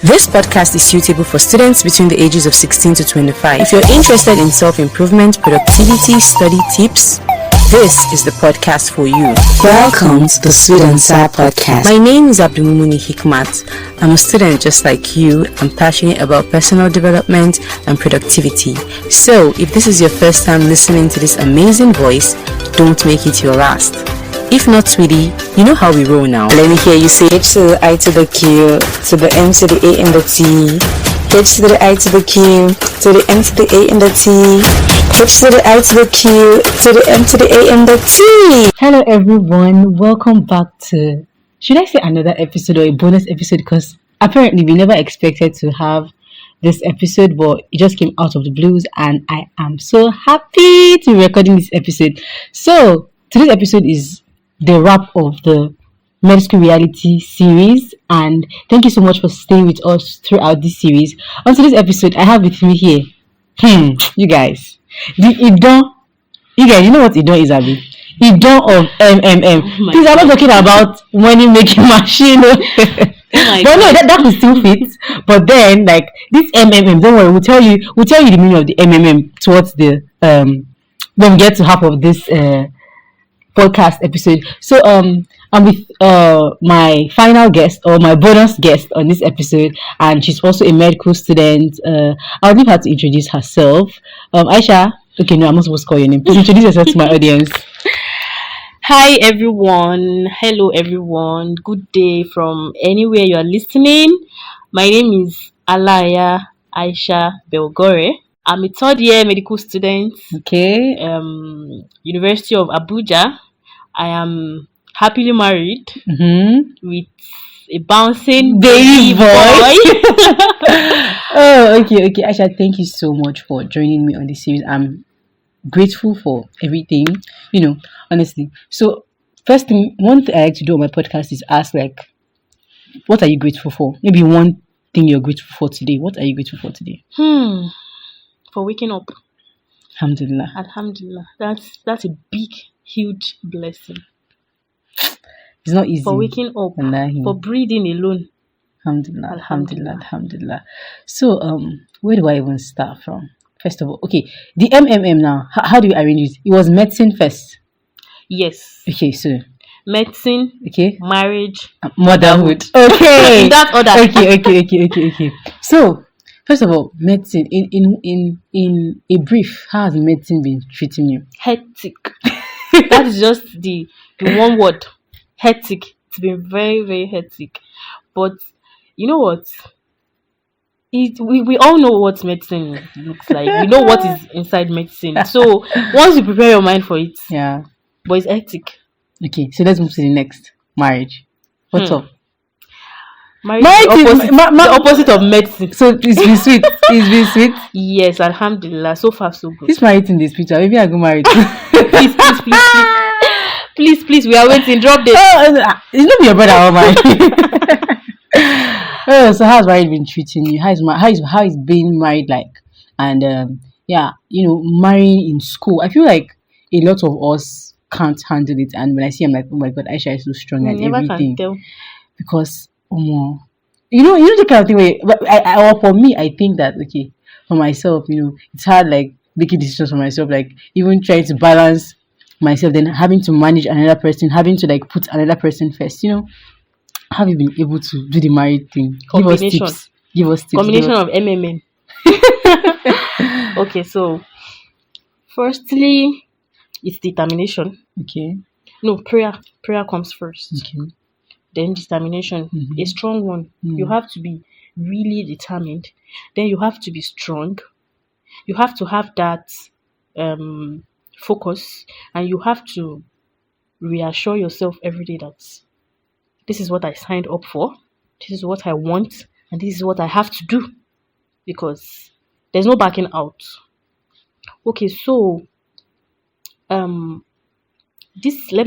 This podcast is suitable for students between the ages of 16 to 25. If you're interested in self-improvement, productivity, study tips, this is the podcast for you. Welcome to the Student Side Podcast. My name is Abdulmumuni Hikmat. I'm a student just like you. I'm passionate about personal development and productivity. So, if this is your first time listening to this amazing voice, don't make it your last. If not, sweetie, you know how we roll now. Let me hear you say H to the I to the Q, to the M to the A and the T. H to the I to the Q, to the M to the A and the T. H to the I to the Q, to the M to the A and the T. Hello everyone, welcome back to, should I say another episode or a bonus episode? Because apparently we never expected to have this episode, but it just came out of the blues and I am so happy to be recording this episode. So, today's episode is the wrap of the Med School Reality series, and thank you so much for staying with us throughout this series. On today's episode, I have with me here, you guys, the IDAN. You guys, you know what IDAN is, Abby? IDAN of MMM. Please, I'm not talking about money making machine. But no, that will still fit. But then, like this MMM, don't worry, we'll tell you the meaning of the MMM towards the when we get to half of this podcast episode. So I'm with my final guest or my bonus guest on this episode, and she's also a medical student. I'll leave her to introduce herself. Aisha, okay, no, I'm not supposed to call your name. Please introduce yourself to my audience. Hi everyone, hello everyone, good day from anywhere you are listening. My name is Alaya Aisha Belgore. I'm a third year medical student. Okay. University of Abuja. I am happily married with a bouncing baby boy. Oh, okay. Aisha, thank you so much for joining me on this series. I'm grateful for everything, honestly. So, first thing, one thing I like to do on my podcast is ask, like, what are you grateful for? Maybe one thing you're grateful for today. What are you grateful for today? For waking up. Alhamdulillah. Alhamdulillah. That's a big, huge blessing. It's not easy. For waking up. Wallahi. For breathing alone. Alhamdulillah. So, where do I even start from? First of all, okay, the MMM now, how do you arrange it? It was medicine first. Yes. Okay, so medicine, okay, marriage, motherhood. Okay. In that order. Okay. So, first of all, medicine. In a brief, how has medicine been treating you? Hectic. That is just the one word. Hectic. It's been very, very hectic. But you know what? We all know what medicine looks like. We know what is inside medicine. So once you prepare your mind for it, yeah. But it's hectic. Okay, so let's move to the next. Marriage. What's up? Marriage is the opposite of medicine. So it's been sweet. It's been sweet. Yes, alhamdulillah. So far, so good. This married in this picture. Maybe I go married. Please. We are waiting. Drop this. It's not your brother or mine. So how's marriage been treating you? How is being married like? And marrying in school. I feel like a lot of us can't handle it. And when I see, I'm like, oh my god, Aisha is so strong and everything. Can tell. Because you know the kind of thing where, but or for me, I think that okay, for myself, it's hard like making decisions for myself, like even trying to balance myself, then having to manage another person, having to like put another person first. Have you been able to do the married thing? Give us tips. Combination of MMM. Okay, so firstly, it's determination. Okay. No, prayer. Prayer comes first. Okay. Then determination, a strong one. You have to be really determined. Then you have to be strong. You have to have that focus, and you have to reassure yourself every day that this is what I signed up for, this is what I want, and this is what I have to do, because there's no backing out. Okay, so let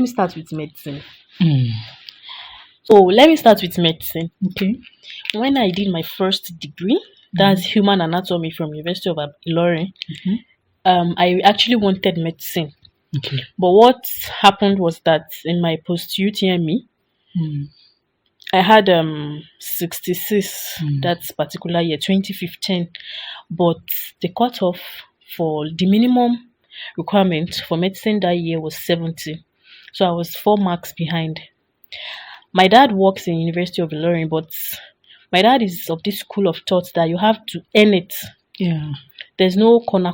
me start with medicine. So let me start with medicine. Okay. When I did my first degree, that's human anatomy from University of Ilorin, I actually wanted medicine. Okay. But what happened was that in my post-UTME, I had 66 that particular year, 2015, but the cutoff for the minimum requirement for medicine that year was 70. So I was 4 marks behind. My dad works in University of Ilorin, but my dad is of this school of thought that you have to earn it. Yeah. There's no corner.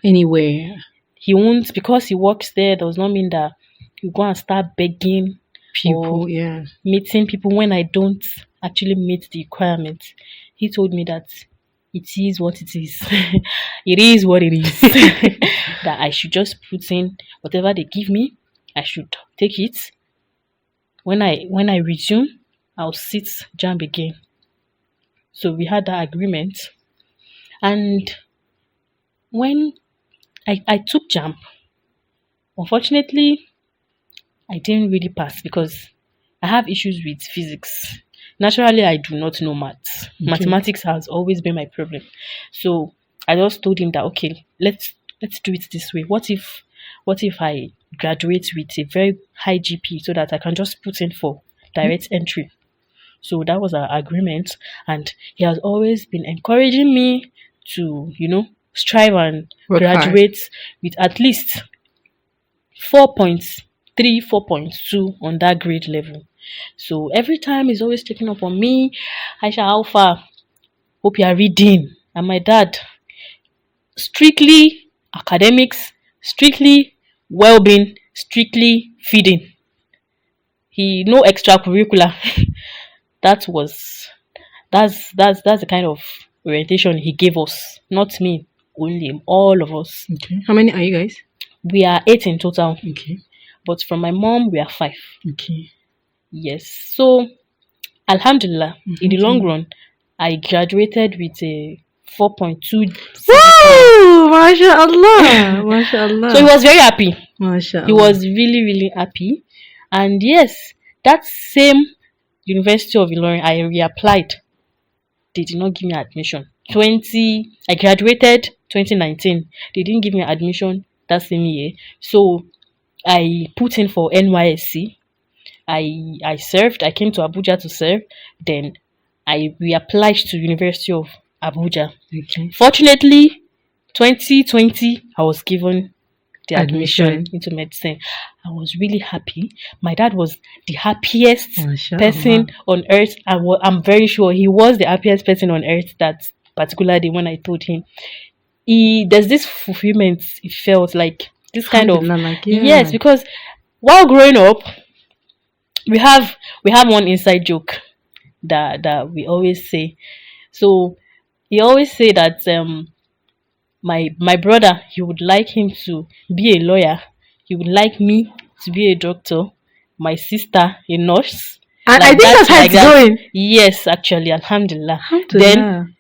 Anywhere. He won't, because he works there, does not mean that you go and start begging People, or yeah. meeting people when I don't actually meet the requirements. He told me that it is what it is. It is what it is. That I should just put in whatever they give me. I should take it. When I resume, I'll sit jam again. So we had that agreement. And when I took jam, unfortunately, I didn't really pass because I have issues with physics. Naturally, I do not know maths. Okay. Mathematics has always been my problem. So I just told him that, okay, let's do it this way. What if I graduate with a very high GP so that I can just put in for direct entry? So that was our agreement, and he has always been encouraging me to, strive and Work hard. graduate with at least 4.3, 4.2 on that grade level. So every time he's always checking up on me. Aisha, how far? Hope you are reading. And my dad, strictly academics, strictly well-being, strictly feeding. He no extracurricular. that's the kind of orientation he gave us. Not me only, all of us. Okay. How many are you guys? We are 8 in total. Okay. But from my mom, we are 5. Okay. Yes. So, Alhamdulillah, in the long run, I graduated with a 4.2. Woo! MashaAllah. MashaAllah. So he was very happy. MashaAllah. He was really, really happy. And yes, that same University of Ilorin, I reapplied. They did not give me admission. I graduated 2019. They didn't give me admission that same year. So I put in for NYSC. I served. I came to Abuja to serve. Then I reapplied to University of Abuja. Okay. Fortunately, 2020, I was given the admission into medicine. I was really happy. My dad was the happiest person on earth. I'm very sure he was the happiest person on earth that particular day when I told him. There's this fulfillment. It felt like this kind of yes, because while growing up, we have one inside joke that we always say. So he always say that my brother, he would like him to be a lawyer. He would like me to be a doctor. My sister, a nurse. And I think that's how it's going. Yes, actually, Alhamdulillah. Then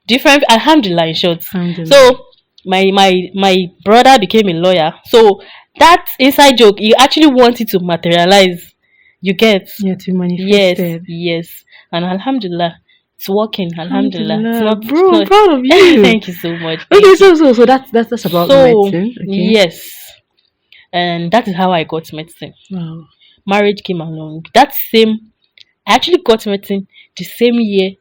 different, Alhamdulillah, in short. Alhamdulillah. So my brother became a lawyer. So that inside joke, he actually wanted to materialize. You get? Yeah, to manifest. Yes. And Alhamdulillah, it's working. Alhamdulillah. It's not, bro, I'm proud of you. Thank you so much. Okay, so that's about medicine. Okay. Yes. And that is how I got medicine. Wow. Marriage came along. I actually got medicine the same year.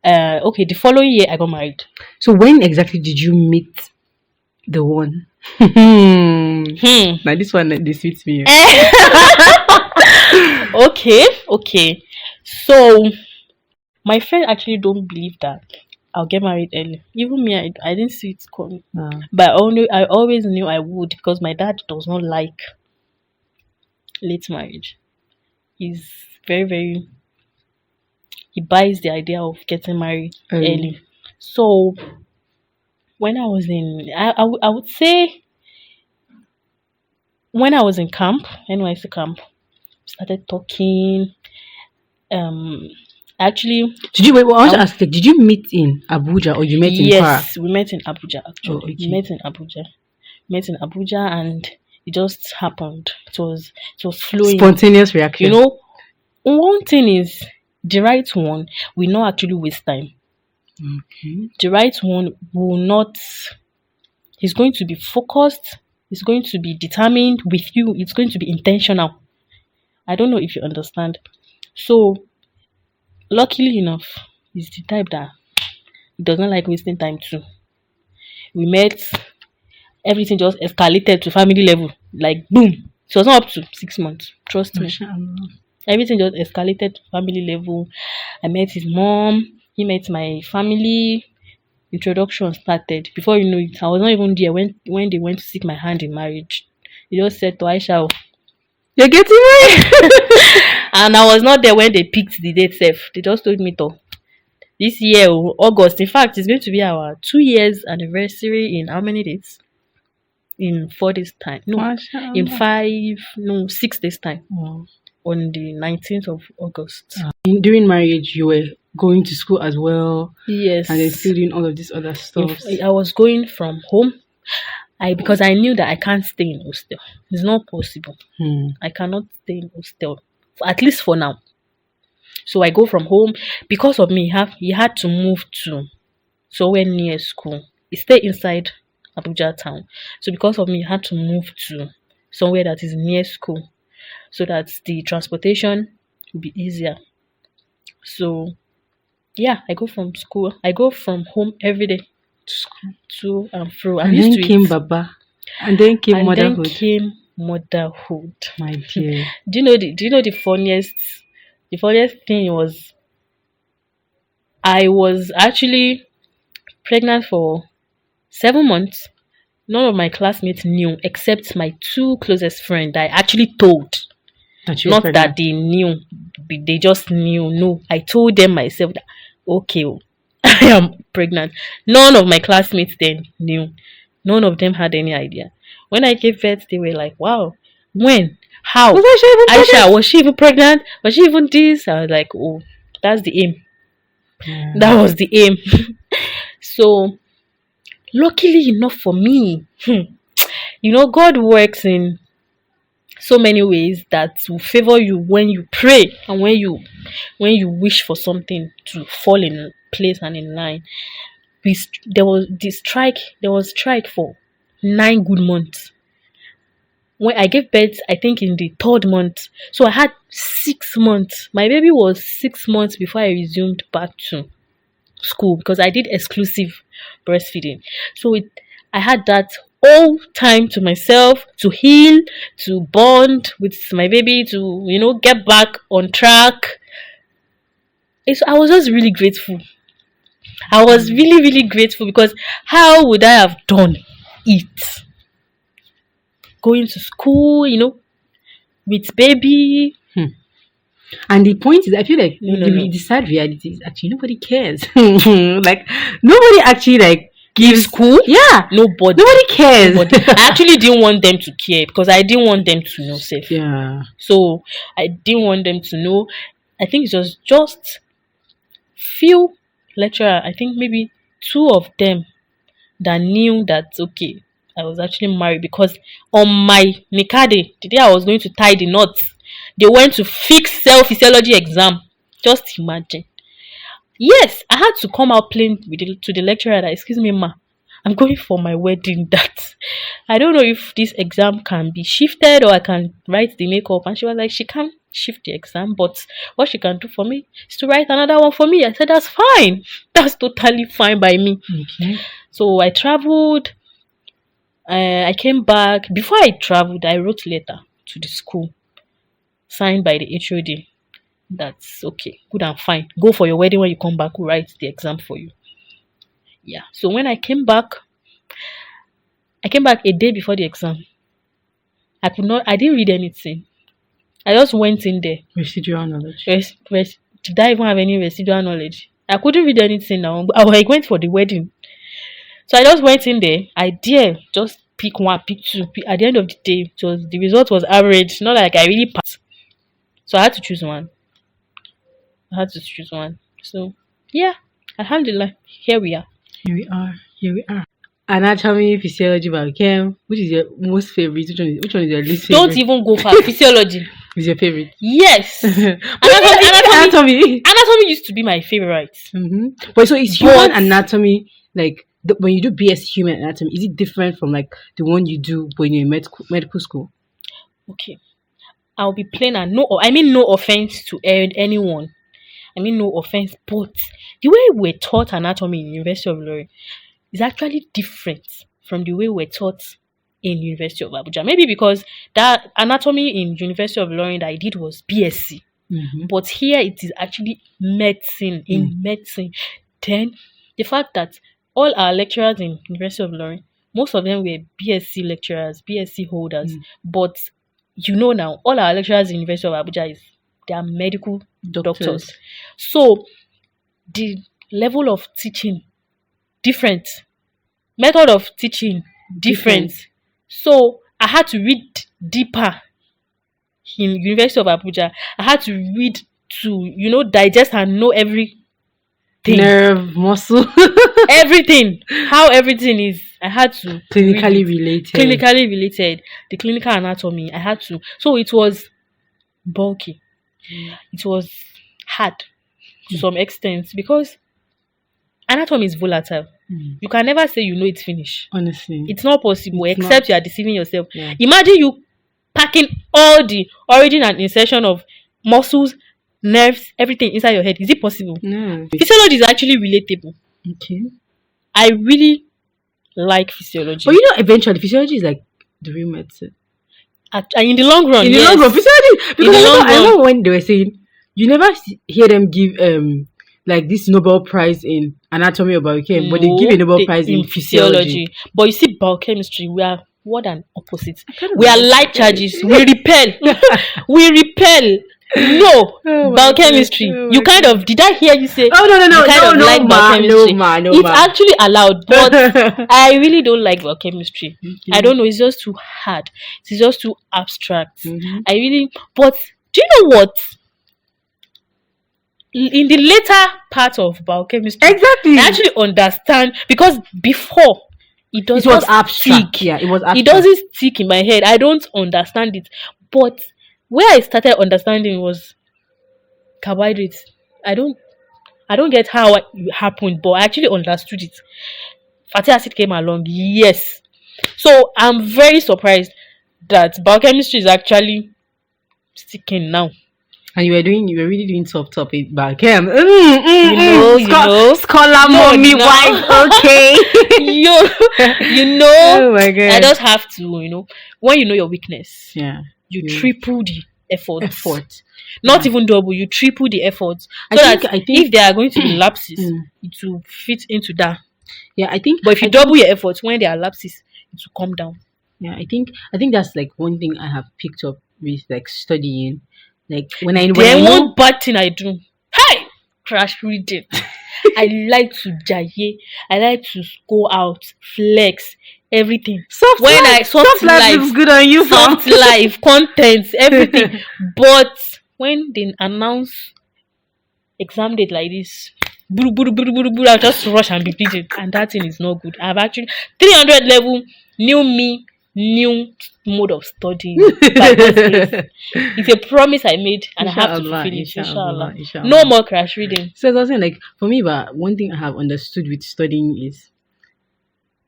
The following year I got married. So when exactly did you meet the one? Now this one, this fits me. Okay. So my friend actually don't believe that I'll get married early. Even me, I didn't see it coming. But I always knew I would, because my dad does not like late marriage. He's very, very... He buys the idea of getting married early. So when I was I would say when I was in camp, NYC camp, started talking. Actually, I want to ask, did you meet in Abuja or you met in Kwara? Yes, we met in Abuja actually. Okay. We met in Abuja, and it just happened. It was flowing. Spontaneous reaction. One thing is, the right one will not actually waste time. Okay. The right one will not. He's going to be focused. He's going to be determined with you. It's going to be intentional. I don't know if you understand. So luckily enough, he's the type that he does not like wasting time too. We met, everything just escalated to family level. Like boom. It was not up to 6 months. Trust me. Mashallah. Everything just escalated to family level. I met his mom. He met my family. Introduction started. Before you know it, I was not even there when they went to seek my hand in marriage. They just said to Aisha, You're getting married. and I was not there when they picked the date safe. They just told me to this year, August. In fact, it's going to be our 2 years anniversary in how many days? In 4 days time. No, Mashallah. in 6 days time. Wow. On the 19th of August. During marriage, you were going to school as well, Yes. and then still doing all of this other stuff. I was going from home. Because I knew that I can't stay in hostel. It's not possible. I cannot stay in hostel, at least for now. So I go from home. Because of me, he had to move to somewhere near school. He stayed inside Abuja town. So because of me, he had to move to somewhere that is near school, so that the transportation will be easier. So yeah, I go from home every day To school. to and fro. And then came Baba. And then came motherhood. Then came motherhood. My dear. Do you know the funniest thing was, I was actually pregnant for 7 months. None of my classmates knew except my 2 closest friends that I actually told. That you were Not pregnant. that they knew, they just knew. No, I told them myself that, okay, I am pregnant. None of my classmates then knew. None of them had any idea. When I gave birth, they were like, wow, when? How? Was Aisha even pregnant? Aisha, was she even pregnant? Was she even this? I was like, oh, that's the aim. Yeah. That was the aim. So, luckily enough for me, God works in so many ways that will favor you when you pray and when you wish for something to fall in place and in line. There was strike for 9 good months. When I gave birth, I think in the 3rd month. So I had 6 months. My baby was 6 months before I resumed back to school, because I did exclusive breastfeeding. So I had that all time to myself to heal, to bond with my baby, to get back on track. I was just really grateful. I was really, really grateful, because how would I have done it? Going to school, with baby. And the point is, I feel like No. the sad reality is actually nobody cares. Like nobody actually gives School? Yeah, Nobody cares. I actually didn't want them to care, because I didn't want them to know safe. Yeah. So I didn't want them to know. I think it was just few lecturer, I think maybe 2 of them, that knew that okay, I was actually married, because on my nikah day, the day I was going to tie the knots, they went to fix self-physiology exam. Just imagine. Yes, I had to come out plain to the lecturer that, excuse me, ma, I'm going for my wedding. That I don't know if this exam can be shifted, or I can write the makeup. And she was like, she can't shift the exam, but what she can do for me is to write another one for me. I said, that's fine. That's totally fine by me. Okay. So I traveled. I came back. Before I traveled, I wrote a letter to the school, signed by the HOD. That's okay, good and fine. Go for your wedding. When you come back, we'll write the exam for you. Yeah. So when I came back a day before the exam. I didn't read anything. I just went in there. Residual knowledge. Did I even have any residual knowledge? I couldn't read anything now. I went for the wedding. So I just went in there. I dare just pick 1, pick 2. At the end of the day, the result was average. Not like I really passed. So I had to choose one. So yeah, alhamdulillah, here we are. Here we are. Anatomy, physiology, biochem. Which is your most favorite? Which one is your least favorite? Don't even go for physiology. Is your favorite? Yes. Anatomy. Anatomy used to be my favorite. Mm-hmm. But so is human anatomy, like when you do BS human anatomy, is it different from like the one you do when you're in medical school? Okay, I'll be plain and no offense to anyone. I mean, no offense, but the way we're taught anatomy in University of Ilorin is actually different from the way we're taught in University of Abuja. Maybe because that anatomy in University of Ilorin that I did was BSc. But here it is actually medicine, in medicine. Then the fact that all our lecturers in University of Ilorin, most of them were BSc lecturers, BSc holders. But you know now, all our lecturers in University of Abuja they are medical doctors. So the level of teaching different, method of teaching different. So I had to read deeper in University of Abuja. I had to read to, digest and know everything. Nerve, muscle. Everything. How everything is. I had to clinically related. The clinical anatomy. I had to. So it was bulky. It was hard to some extent because anatomy is volatile. You can never say you know it's finished. Honestly. It's not possible except you are deceiving yourself. Yeah. Imagine you packing all the origin and insertion of muscles, nerves, everything inside your head. Is it possible? No. Physiology is actually relatable. Okay. I really like physiology. But eventually physiology is like the real medicine. In the long run, physiology. Because I remember when they were saying you never hear them give like this Nobel Prize in anatomy or biochem, but they give a Nobel Prize in physiology. But you see, biochemistry, we are more than opposites. We are light charges. We repel. We repel. No, biochemistry. You kind of did I hear you say? Oh no, like biochemistry. No, it's actually allowed, but I really don't like biochemistry. I don't know. It's just too hard. It's just too abstract. But do you know what? In the later part of biochemistry, exactly, I actually understand because before it was abstract. Stick. Yeah, it was abstract. It doesn't stick in my head. I don't understand it. But where I started understanding was carbohydrates. I don't get how it happened, but I actually understood it. Fatty acid came along, yes. So I'm very surprised that biochemistry is actually sticking now. And you were really doing top topic biochem. Scholar mommy wife, okay. Oh my God. I just have to, when you know your weakness, you triple the effort. Not even double, you triple the effort. I think if there are going to be lapses, it will fit into that. Yeah, I think. But if you double your efforts, when there are lapses, it will come down. Yeah, I think that's like one thing I have picked up with like studying. Like when I one bad thing I do, crash reading. I like to jaye. I like to go out, flex, everything. Soft life looks good on you. Soft life, content, everything. But when they announce exam date like this, I'll just rush and be beaten, and that thing is not good. I've actually 300 level new mode of studying. It's a promise I made and I have to fulfill it. Inshallah. No more crash reading. So I was saying, like, for me, but one thing I have understood with studying is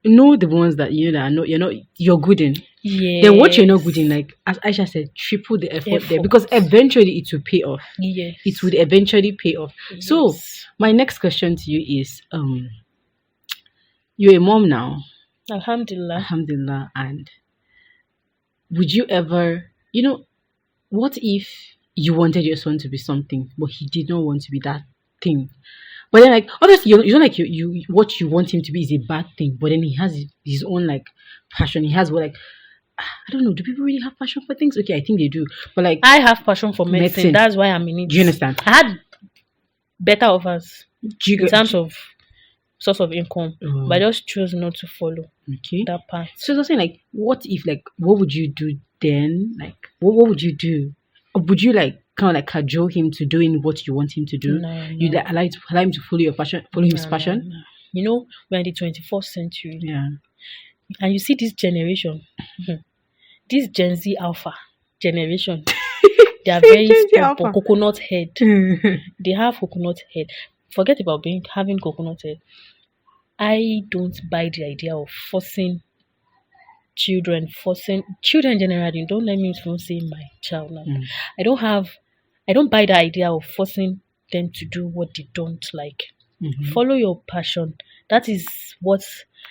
know the ones that you're good in. Yeah. Then what you're not good in, like as Aisha said, triple the effort there, because eventually it will pay off. Yes. It would eventually pay off. Yes. So my next question to you is, you're a mom now. Alhamdulillah. And would you ever, what if you wanted your son to be something, but he did not want to be that thing? But then, like, obviously, you don't like you what you want him to be is a bad thing, but then he has his own like passion. He has I don't know. Do people really have passion for things? Okay, I think they do. But like, I have passion for medicine. That's why I'm in it. Do you understand? I had better offers in terms of source of income, but I just chose not to follow that path. So I was saying, like, what if, like, what would you do then? Like, what would you do? Or would you like kind of like cajole him to doing what you want him to do? No. You like, allow him to follow your passion, his passion. No. We're in the 21st century. Yeah. And you see this generation, this Gen Z Alpha generation, they are very coconut head. They have coconut head. Forget about having coconut head. I don't buy the idea of forcing children generally. Don't let me even say my child now. I don't buy the idea of forcing them to do what they don't like. Mm-hmm. Follow your passion. That is what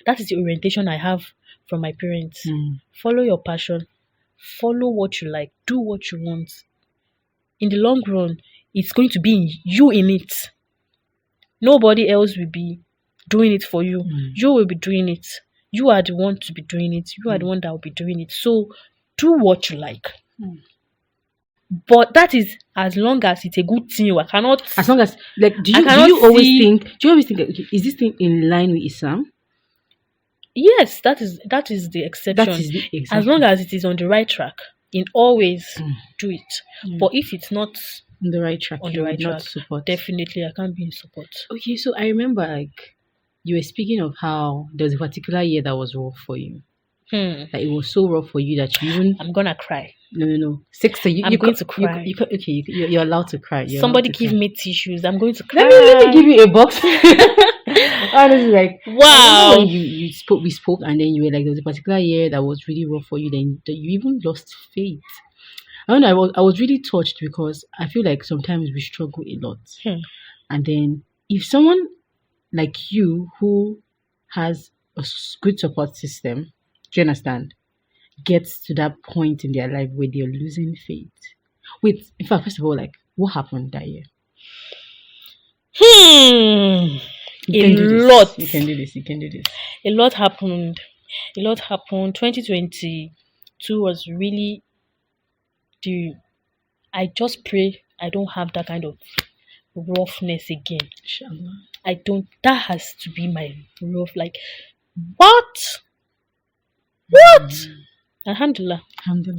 that is the orientation I have from my parents. Follow your passion. Follow what you like. Do what you want. In the long run, it's going to be you in it. Nobody else will be doing it for you. You will be doing it. You are the one to be doing it. You are the one that will be doing it. So do what you like. But that is as long as it's a good thing. I cannot. As long as, like, do I you cannot always see- think? Do you always think, okay, is this thing in line with Islam? Yes, that is the exception. That is the As exception. long as it is on the right track, in always do it. But if it's not On the right track, on you the would right not track, support. definitely I can't be in support. Okay, so I remember, like, you were speaking of how there was a particular year that was rough for you. That it was so rough for you that you even I'm gonna cry. no. Sixth, I'm going to cry. You're allowed to cry. Somebody give me tissues. I'm going to cry. Let me give you a box. Honestly, like, I Wow. remember when we spoke, and then you were like, there was a particular year that was really rough for you. Then that you even lost faith. I don't know. I was really touched because I feel like sometimes we struggle a lot, and then if someone like you who has a good support system, do you understand, gets to that point in their life where they're losing faith. Wait, in fact, first of all, like, what happened that year? You can do this. lot. You can do this. You can do this. A lot happened. 2022 was really I just pray I don't have that kind of roughness again. Inshallah. I don't. That has to be my rough. Like, what? Alhamdulillah.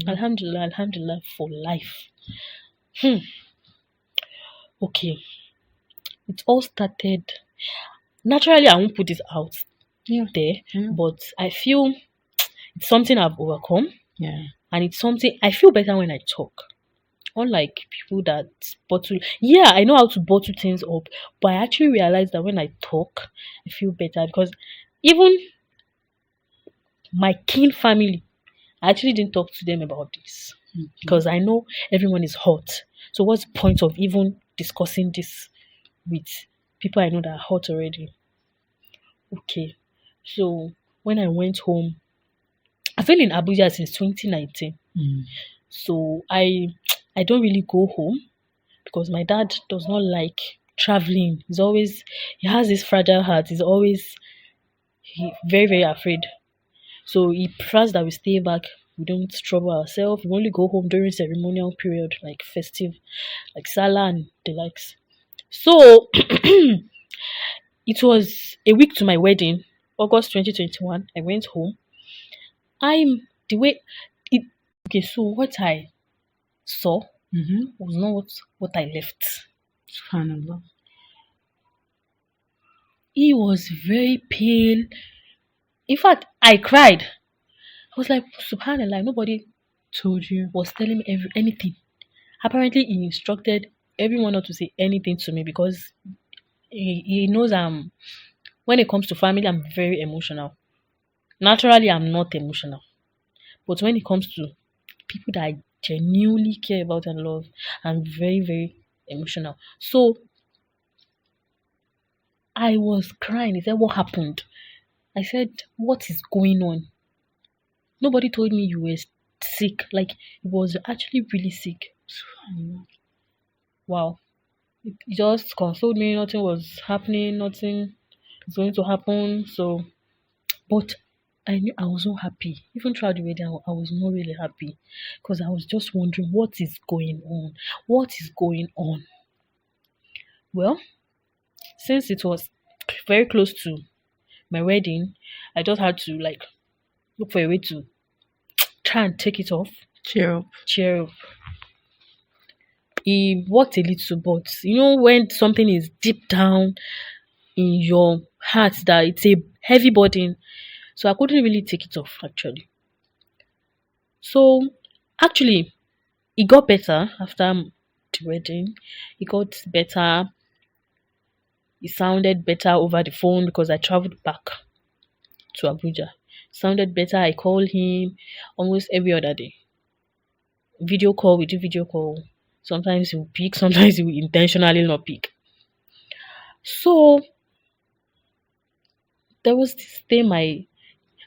Alhamdulillah for life. Okay. It all started. Naturally, I won't put this out there, but I feel it's something I've overcome. Yeah. And it's something I feel better when I talk. Unlike people that bottle. Yeah, I know how to bottle things up, but I actually realized that when I talk, I feel better because even my kin family, I actually didn't talk to them about this because I know everyone is hot. So what's the point of even discussing this with people I know that are hot already? Okay, so when I went home, I've been in Abuja since 2019. So I don't really go home because my dad does not like traveling. He has this fragile heart. He's very, very afraid. So he prefers that we stay back. We don't trouble ourselves. We only go home during ceremonial period, like festive, like Salah and the likes. So it was a week to my wedding, August 2021. I went home. So what I saw was not what I left. Subhanallah. He was very pale. In fact, I cried. I was like, Subhanallah, nobody Told you. was telling me anything. Apparently, he instructed everyone not to say anything to me because he knows when it comes to family, I'm very emotional. Naturally, I'm not emotional. But when it comes to people that I genuinely care about and love, I'm very, very emotional. So I was crying. He said, what happened? I said, what is going on? Nobody told me you were sick. Like, he was actually really sick. Wow. It just consoled me. Nothing was happening. Nothing is going to happen. So, but I knew I was not happy. Even throughout the wedding, I was not really happy because I was just wondering what is going on. What is going on? Well, since it was very close to my wedding, I just had to look for a way to try and take it off. Cheer up. It worked a little, but when something is deep down in your heart that it's a heavy burden, so I couldn't really take it off actually. So actually, it got better after the wedding. It got better. It sounded better over the phone because I traveled back to Abuja. It sounded better. I called him almost every other day. Video call, we do video call. Sometimes he will pick, sometimes he will intentionally not pick. So there was this day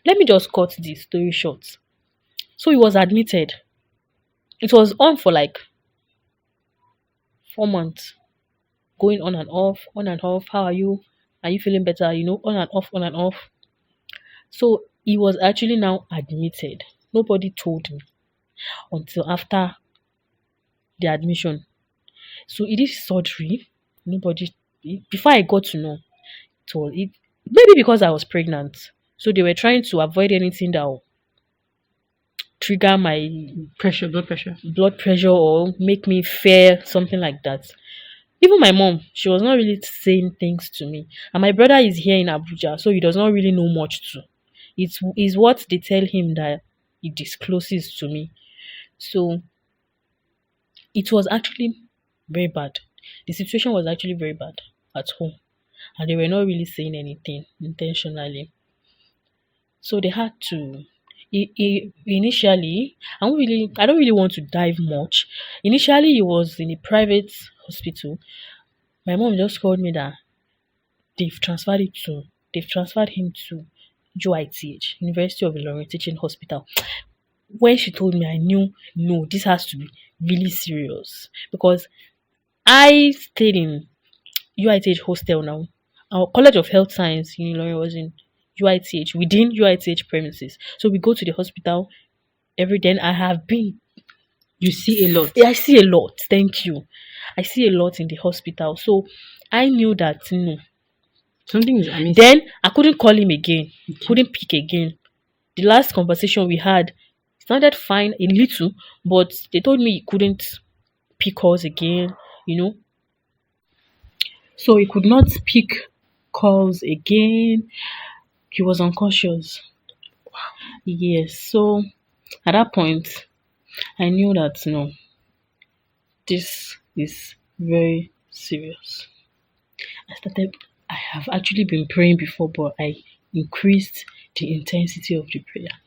let me just cut the story short. So he was admitted. It was on for like 4 months, going on and off, on and off. How are you? Are you feeling better? On and off, on and off. So he was actually now admitted. Nobody told me until after the admission. So it is surgery. Nobody before I got to know told it, maybe because I was pregnant. So they were trying to avoid anything that will trigger my blood pressure or make me fear something like that. Even my mom, she was not really saying things to me. And my brother is here in Abuja, so he does not really know much too. It's is what they tell him that he discloses to me. So it was actually very bad. The situation was actually very bad at home. And they were not really saying anything intentionally. So they had to initially, I don't really want to dive much. Initially he was in a private hospital. My mom just called me that they've transferred him to UITH, University of Ilorin Teaching Hospital. When she told me, I knew no, this has to be really serious because I stayed in UITH hostel now. Our College of Health Science in Ilorin was in UITH, within UITH premises. So we go to the hospital every day. I have been. You see a lot. I see a lot. Thank you. I see a lot in the hospital. So I knew that no. Something is amiss. Then I couldn't call him again. Couldn't pick again. The last conversation we had sounded fine a little, but they told me he couldn't pick calls again. So he could not pick calls again. He was unconscious. Yes. So at that point, I knew that no, this is very serious. I have actually been praying before, but I increased the intensity of the prayer.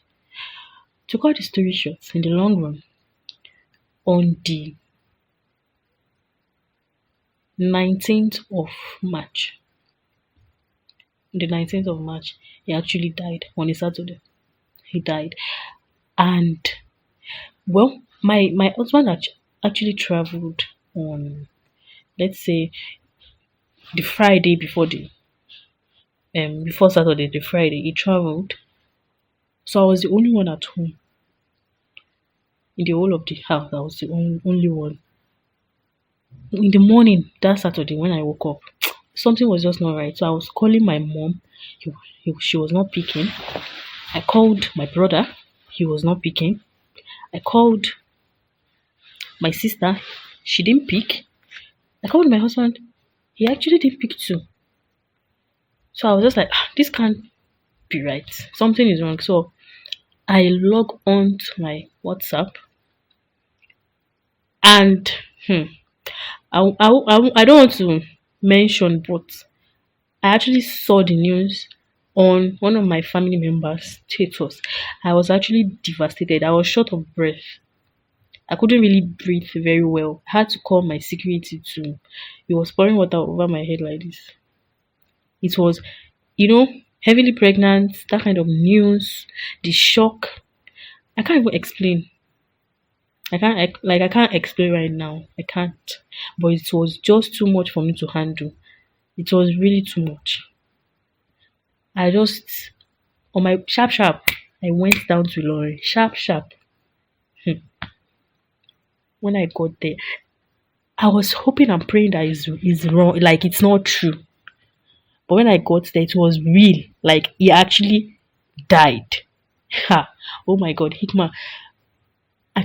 To cut the story short, in the long run, on the 19th of March, he actually died on a Saturday. He died. And, well, my husband actually traveled on, let's say, the Friday before Saturday, the Friday, he traveled. So I was the only one at home. In the whole of the house, I was the only one. In the morning, that Saturday, when I woke up, something was just not right. So I was calling my mom. She was not picking. I called my brother. He was not picking. I called my sister. She didn't pick. I called my husband. He actually didn't pick too. So I was just like, this can't be right. Something is wrong. So I log on to my WhatsApp and I don't want to mention, but I actually saw the news on one of my family members' status. I was actually devastated. I was short of breath. I couldn't really breathe very well. I had to call my security too. He was pouring water over my head like this. It was, heavily pregnant, that kind of news, the shock. I can't even explain. I can't explain right now. I can't. But it was just too much for me to handle. It was really too much. I just, on my sharp, I went down to Lorry. Sharp. When I got there, I was hoping and praying that it's wrong, like it's not true. But when I got there, it was real. Like he actually died. Ha! Oh my God, Hikma. I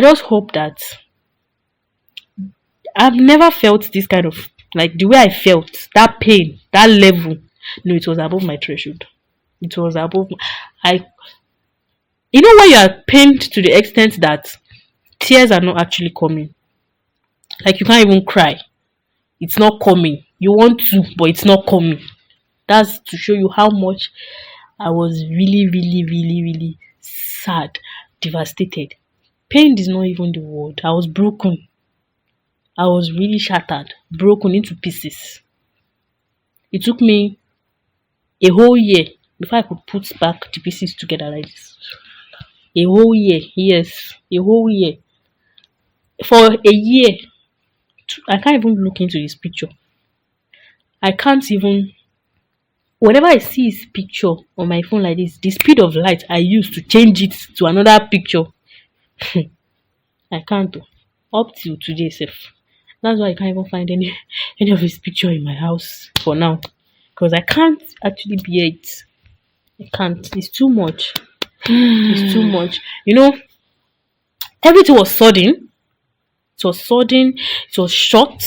just hope that I've never felt this kind of, like the way I felt, that pain, that level. No, it was above my threshold. It was above, I, when you are pained to the extent that tears are not actually coming. Like you can't even cry. It's not coming. You want to, but it's not coming. That's to show you how much I was really, really, really, really sad, devastated, pain is not even the word. I was broken. I was really shattered, broken into pieces. It took me a whole year before I could put back the pieces together like this. A whole year, yes, a whole year. For a year, I can't even look into this picture. I can't even. Whenever I see his picture on my phone like this, the speed of light I use to change it to another picture, I can't do. Up till today, safe. That's why I can't even find any of his picture in my house for now, because I can't actually bear it. I can't. It's too much. It's too much. Everything was sudden. It was sudden. It was short.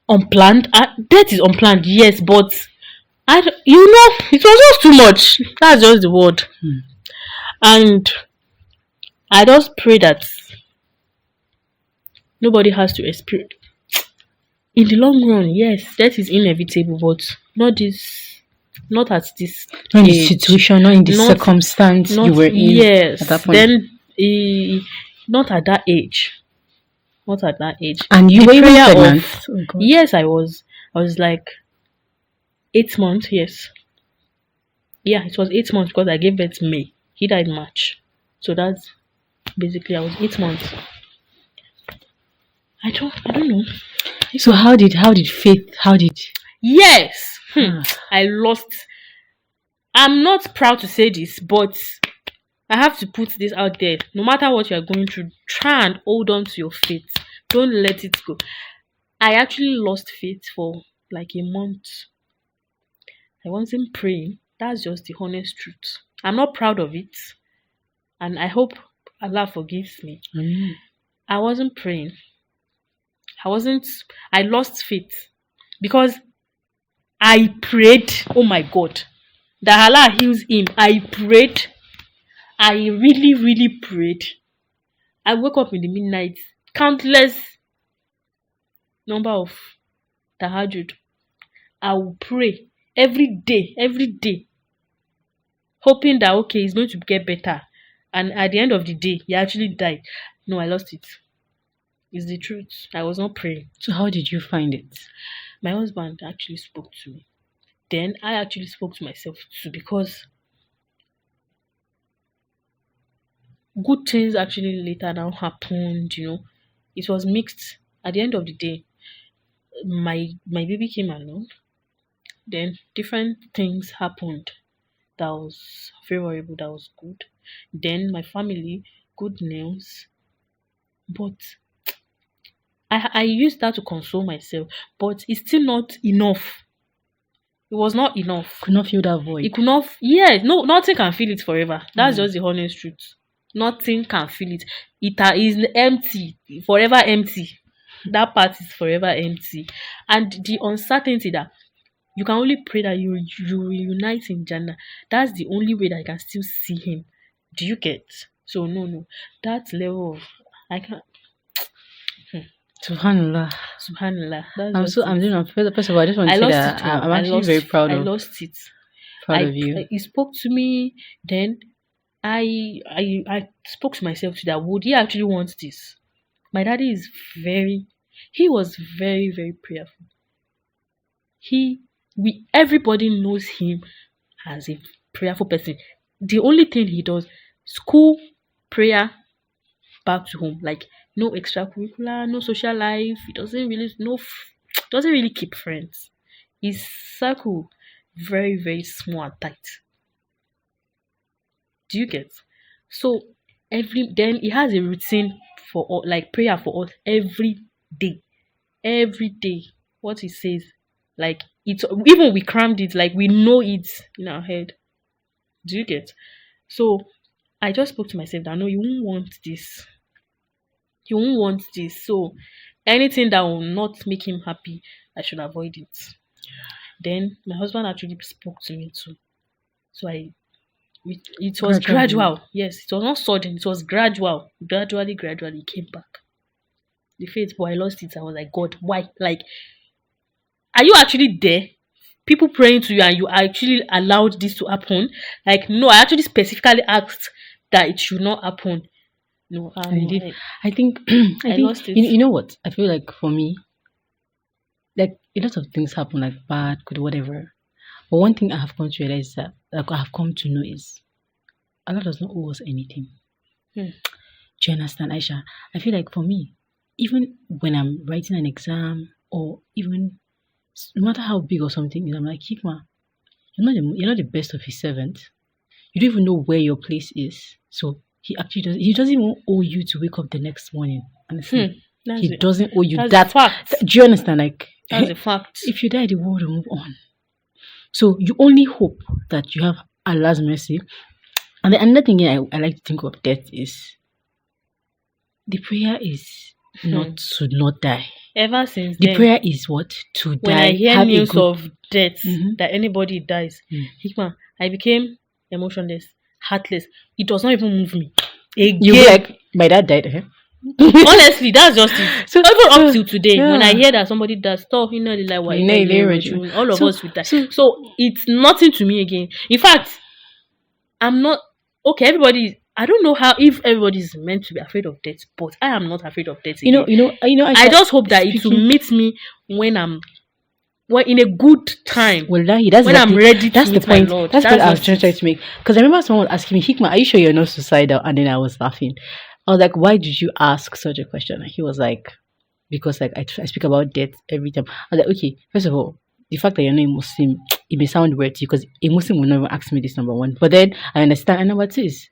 Unplanned. Death is unplanned, yes, but it was just too much. That's just the word. And I just pray that nobody has to experience. In the long run, yes, death is inevitable, but not at this Not in the age. situation, not in the circumstance you were in. Yes, at that point. then not at that age. Not at that age. And you were even pregnant? Yes, I was. I was like 8 months. Yes. Yeah, it was 8 months because I gave birth May. He died March. So that's basically I was 8 months. I don't know. So how did faith? Yes. I lost. I'm not proud to say this, but I have to put this out there. No matter what you are going through, try and hold on to your faith. Don't let it go. I actually lost faith for like a month. I wasn't praying. That's just the honest truth. I'm not proud of it. And I hope Allah forgives me. I wasn't praying. I lost faith. Because I prayed. Oh my God. That Allah heals him. I prayed. I really, really prayed. I woke up in the midnight. Countless number of tahajjud. I will pray every day. Hoping that, okay, it's going to get better. And at the end of the day, he actually died. No, I lost it. It's the truth. I was not praying. So how did you find it? My husband actually spoke to me. Then I actually spoke to myself too, because good things actually later now happened, It was mixed. At the end of the day, my baby came along. Then different things happened that was favorable, that was good. Then my family, good news. But I used that to console myself, but it's still not enough. It was not enough. Could not fill that void. It could not. No, nothing can fill it forever. That's just the honest truth. Nothing can fill it. It is empty, forever empty. That part is forever empty, and the uncertainty that you can only pray that you reunite in Jannah. That's the only way that I can still see him. Do you get? So no, that level of I can't. Subhanallah. First of all, I just want to say that I'm actually very proud of. I lost it. Proud of you. He spoke to me. Then I spoke to myself that would he actually want this? My daddy he was very, very prayerful. Everybody knows him as a prayerful person. The only thing he does, school, prayer, back to home. Like no extracurricular, no social life. He doesn't really keep friends. His circle very, very small and tight. Do you get? So then he has a routine for all, like prayer for us every day. Every day. What he says, like it's even we crammed it, like we know it in our head. Do you get? So I just spoke to myself that no, you won't want this. You won't want this. So anything that will not make him happy, I should avoid it. Then my husband actually spoke to me too. So it was gradual. Yes, it was not sudden. It was gradual. Gradually, it came back. The faith, but I lost it. I was like, God, why? Like, are you actually there? People praying to you and you actually allowed this to happen? Like, no, I actually specifically asked that it should not happen. No, And he did. I, I think I lost it. you know what? I feel like for me, like a lot of things happen, like bad, good, whatever. But one thing I have come to realize that, like I have come to know is Allah does not owe us anything. Hmm. Do you understand, Aisha? I feel like for me, even when I'm writing an exam or even no matter how big or something is, I'm like, Hikma, you're not the best of his servant. You don't even know where your place is. So he doesn't even owe you to wake up the next morning. Honestly. He doesn't owe you that's that. A fact. Do you understand? Like That's a fact. if you die, the world will move on. So you only hope that you have Allah's mercy. And then another thing I like to think of death is the prayer is not to not die. Ever since The then, prayer is what? To when die. I hear have a news good- of death, Mhm. that anybody dies, Mm. Hikma, I became emotionless, heartless. It does not even move me. Again. You be like, my dad died. Eh? Honestly, that's just it. So- Even so- up till today, when I yeah. hear that somebody does stop, all of So- us will die. So it's nothing to me again. In fact, I'm not okay. I don't know how if everybody is meant to be afraid of death, but I am not afraid of death. You know. I just hope that it will meet me when in a good time. Wallahi, that's when I'm ready to that's the meet my point. Lord. That's what I was just trying to make. Because I remember someone asking me, Hikma, are you sure you're not suicidal? And then I was laughing. I was like, why did you ask such a question? And he was like, because like I speak about death every time. I was like, okay, first of all, the fact that you're not a Muslim, it may sound weird to you because a Muslim will never ask me this, number one. But then I understand. And number two is,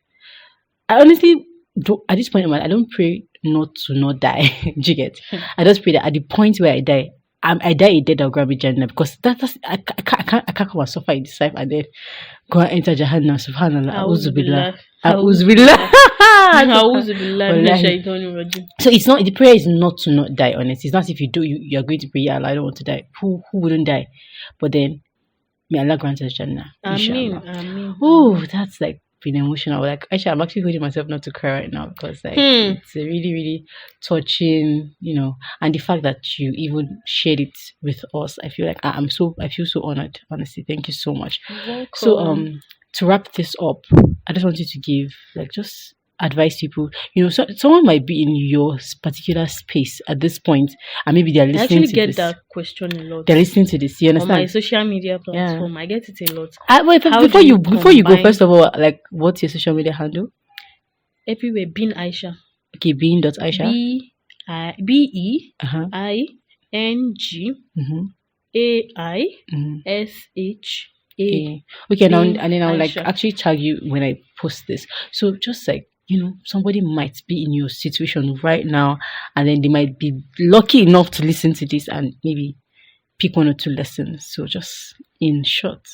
I honestly do at this point in my life, I don't pray not to not die. Do you get? I just pray that at the point where I die, I die a dead, I'll grab a Jannah, because that's I can't come and suffer in this life and then go and enter Jahannam. Subhanallah. A'udhu billah. A'udhu billah. Wallahi. So it's not, the prayer is not to not die, honestly. It's not if you do, you're going to pray, Allah, I don't want to die. Who wouldn't die? But then may Allah grant us Jannah. Ameen. Oh, that's like been emotional. Like actually, I'm actually holding myself not to cry right now because like it's a really, really touching, and the fact that you even shared it with us, I feel like I feel so honored. Honestly, thank you so much. Welcome. So to wrap this up, I just wanted to give like just advise people. So someone might be in your particular space at this point, and maybe they're I listening actually to get this. that question a lot. They're listening to this. You On understand? my social media platform, I get it a lot. Wait, How before do you you before you go, combine- first of all, like what's your social media handle? Everywhere, Bin Aisha. Okay, being.aisha. BEING Mm-hmm. AISHA. Okay, now Being and then I'll like Aisha. actually tag you when I post this. So just like somebody might be in your situation right now, and then they might be lucky enough to listen to this and maybe pick one or two lessons. So just in short,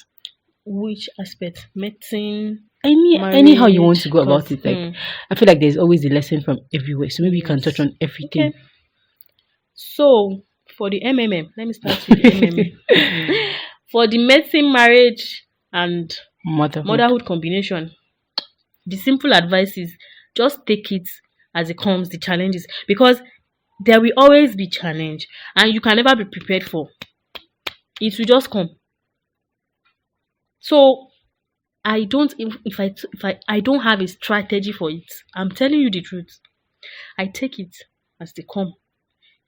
Which aspect? Medicine. anyhow you want to go about Because, it. Like I feel like there's always a lesson from everywhere. So maybe you can touch on everything. Okay. So for the MMM, let me start with the MMM. For the medicine, marriage, and motherhood combination, the simple advice is just take it as it comes, the challenges, because there will always be challenge and you can never be prepared for it. Will just come. So I don't I don't have a strategy for it. I'm telling you the truth. I take it as they come.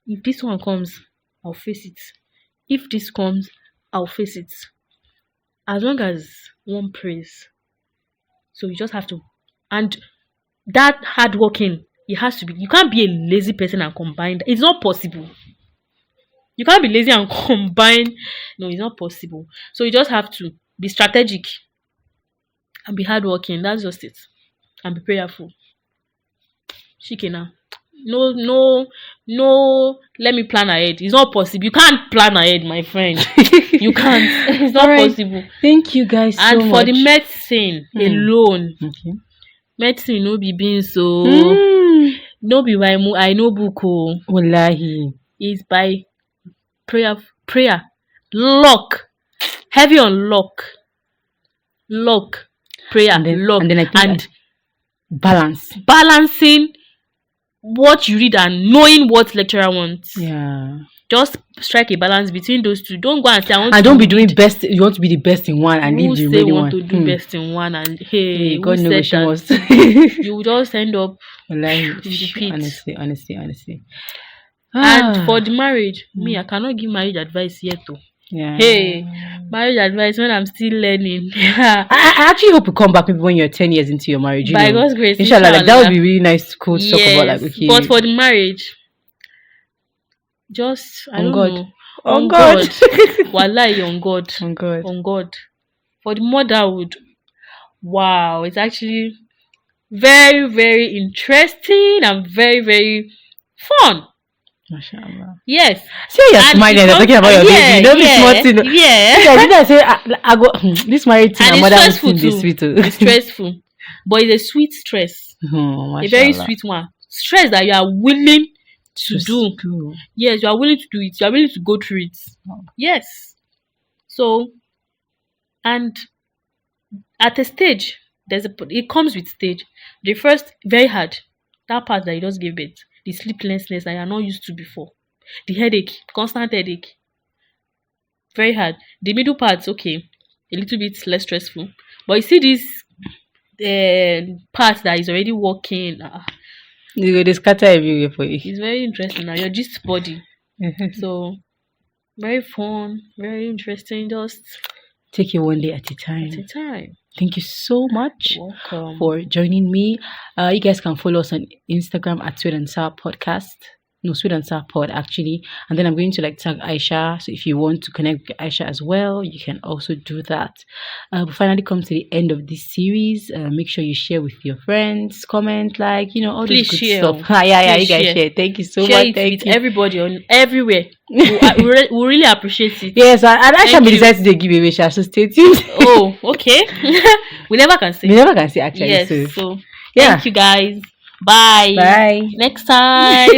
If this one comes, I'll face it. If this comes, I'll face it. As long as one prays. So you just have to, and that hard working, it has to be. You can't be a lazy person and combine. It's not possible. You can't be lazy and combine. No, it's not possible. So you just have to be strategic and be hardworking. That's just it. And be prayerful. Shikena. No. Let me plan ahead. It's not possible. You can't plan ahead, my friend. You can't. It's not possible. Thank you guys so And for much. the medicine alone, Okay. medicine no be being so. No be why I know book. Wallahi. Is by prayer, luck, heavy on luck, prayer, And then- luck, and then I think balance. balancing what you read and knowing what lecturer wants. Yeah. Just strike a balance between those two. Don't go and say I want And to don't be lead. doing best. You want to be the best in one and Who leave the say remaining want one. to do best in one and hey, God who knows said what she that? wants. You will just end up Wallahi, in the pit. honestly. And for the marriage, me, I cannot give marriage advice yet though. Yeah. Hey, marriage advice when I'm still learning. I actually hope you come back maybe when you're 10 years into your marriage. By God's grace, inshallah, like that would be really nice, cool to talk about. Like, okay, but for the marriage, just I don't know. On God. Wallahi, on God. On God. On God. For the motherhood, wow, it's actually very, very interesting and very, very fun. Mashallah. Yes. See how you're smiling and talking about your baby. You know this small thing. Yeah. I say I go this married thing and mother would seem the sweet. It's stressful. But it's a sweet stress. Oh, a very sweet one. Stress that you are willing to do. Yes, you are willing to do it. You are willing to go through it. Oh. Yes. So, and at a stage, it comes with stage. The first, very hard. That part that you just gave birth. The sleeplessness that you are not used to before. The headache, constant headache. Very hard. The middle part's okay. A little bit less stressful. But you see this part that is already working. You go scatter everywhere for you. It's very interesting now. You're just body. So, very fun, very interesting. Just take it one day at a time. Thank you so much for joining me. You guys can follow us on Instagram at Sweet and Sour Podcast. No, Sweet and Sour Pod actually. And then I'm going to tag Aisha. So if you want to connect with Aisha as well, you can also do that. We finally come to the end of this series. Make sure you share with your friends, comment, all this good stuff. Yeah, you guys share. Thank you so much. Thank you. Everybody on everywhere. we really appreciate it. Yes, and Aisha may decide to give away, so stay tuned. Oh, okay. We never can say. Actually. Yes. So yeah. Thank you guys. Bye. Bye. Next time.